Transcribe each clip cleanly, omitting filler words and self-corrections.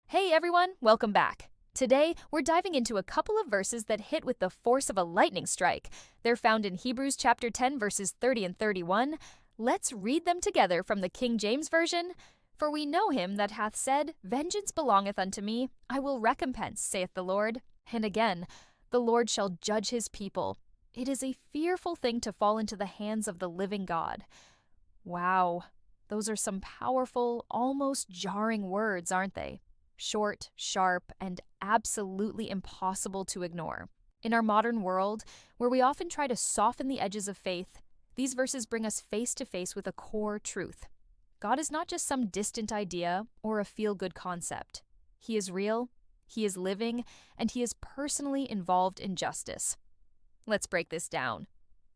Hey everyone, welcome back. Today, we're diving into a couple of verses that hit with the force of a lightning strike. They're found in Hebrews chapter 10 verses 30 and 31. Let's read them together from the King James Version. For we know him that hath said, Vengeance belongeth unto me, I will recompense, saith the Lord. And again, the Lord shall judge his people. It is a fearful thing to fall into the hands of the living God. Wow, those are some powerful, almost jarring words, aren't they? Short, sharp, and absolutely impossible to ignore. In our modern world, where we often try to soften the edges of faith, these verses bring us face to face with a core truth. God is not just some distant idea or a feel-good concept. He is real, he is living, and he is personally involved in justice. Let's break this down.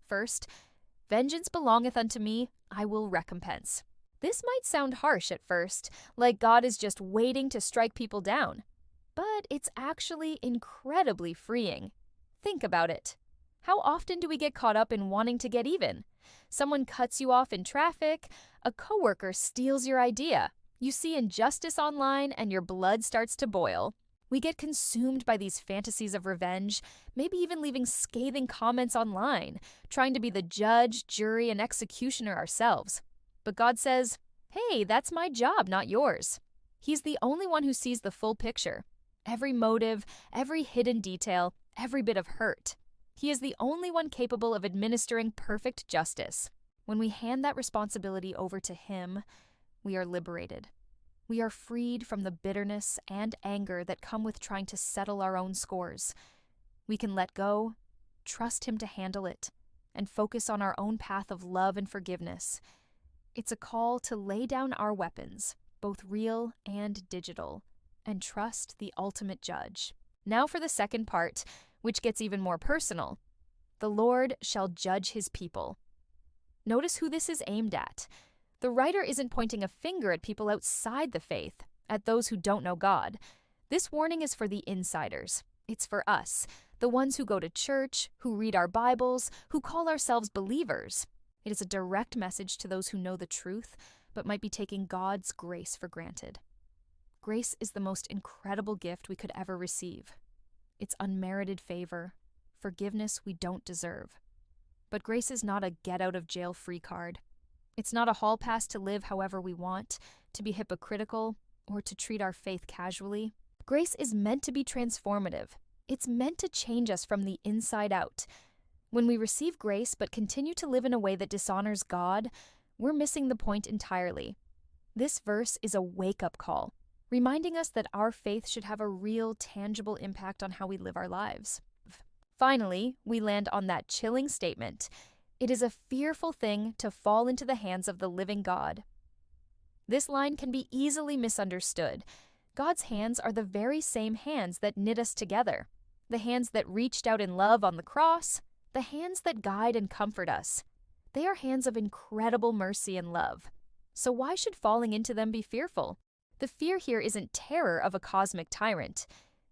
First, vengeance belongeth unto me, I will recompense. This might sound harsh at first, like God is just waiting to strike people down. But it's actually incredibly freeing. Think about it. How often do we get caught up in wanting to get even? Someone cuts you off in traffic, a coworker steals your idea, you see injustice online and your blood starts to boil. We get consumed by these fantasies of revenge, maybe even leaving scathing comments online, trying to be the judge, jury, and executioner ourselves. But God says, hey, that's my job, not yours. He's the only one who sees the full picture. Every motive, every hidden detail, every bit of hurt. He is the only one capable of administering perfect justice. When we hand that responsibility over to him, we are liberated. We are freed from the bitterness and anger that come with trying to settle our own scores. We can let go, trust him to handle it, and focus on our own path of love and forgiveness. It's a call to lay down our weapons, both real and digital, and trust the ultimate judge. Now for the second part, which gets even more personal. The Lord shall judge his people. Notice who this is aimed at. The writer isn't pointing a finger at people outside the faith, at those who don't know God. This warning is for the insiders. It's for us, the ones who go to church, who read our Bibles, who call ourselves believers. It is a direct message to those who know the truth, but might be taking God's grace for granted. Grace is the most incredible gift we could ever receive. It's unmerited favor, forgiveness we don't deserve. But grace is not a get-out-of-jail-free card. It's not a hall pass to live however we want, to be hypocritical, or to treat our faith casually. Grace is meant to be transformative. It's meant to change us from the inside out. When we receive grace but continue to live in a way that dishonors God, we're missing the point entirely. This verse is a wake-up call, reminding us that our faith should have a real, tangible impact on how we live our lives. Finally, we land on that chilling statement. It is a fearful thing to fall into the hands of the living God. This line can be easily misunderstood. God's hands are the very same hands that knit us together, the hands that reached out in love on the cross, the hands that guide and comfort us. They are hands of incredible mercy and love. So why should falling into them be fearful? The fear here isn't terror of a cosmic tyrant.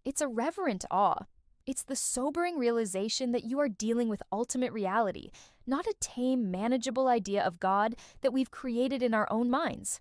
It's a reverent awe. It's the sobering realization that you are dealing with ultimate reality, not a tame, manageable idea of God that we've created in our own minds.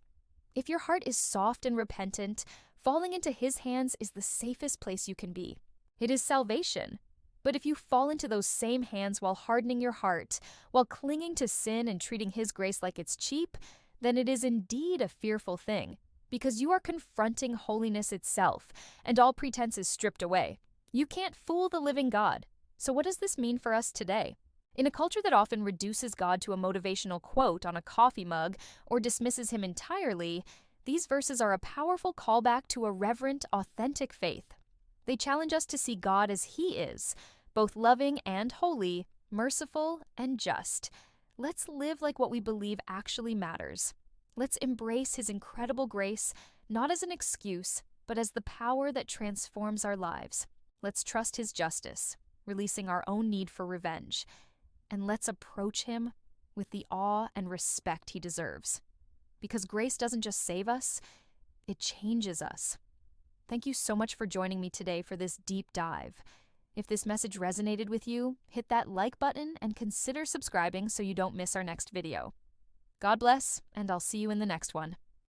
If your heart is soft and repentant, falling into his hands is the safest place you can be. It is salvation. But if you fall into those same hands while hardening your heart, while clinging to sin and treating his grace like it's cheap, then it is indeed a fearful thing, because you are confronting holiness itself, and all pretense is stripped away. You can't fool the living God. So what does this mean for us today? In a culture that often reduces God to a motivational quote on a coffee mug or dismisses him entirely, these verses are a powerful callback to a reverent, authentic faith. They challenge us to see God as he is, both loving and holy, merciful and just. Let's live like what we believe actually matters. Let's embrace his incredible grace, not as an excuse, but as the power that transforms our lives. Let's trust his justice, releasing our own need for revenge. And let's approach him with the awe and respect he deserves. Because grace doesn't just save us, it changes us. Thank you so much for joining me today for this deep dive. If this message resonated with you, hit that like button and consider subscribing so you don't miss our next video. God bless, and I'll see you in the next one.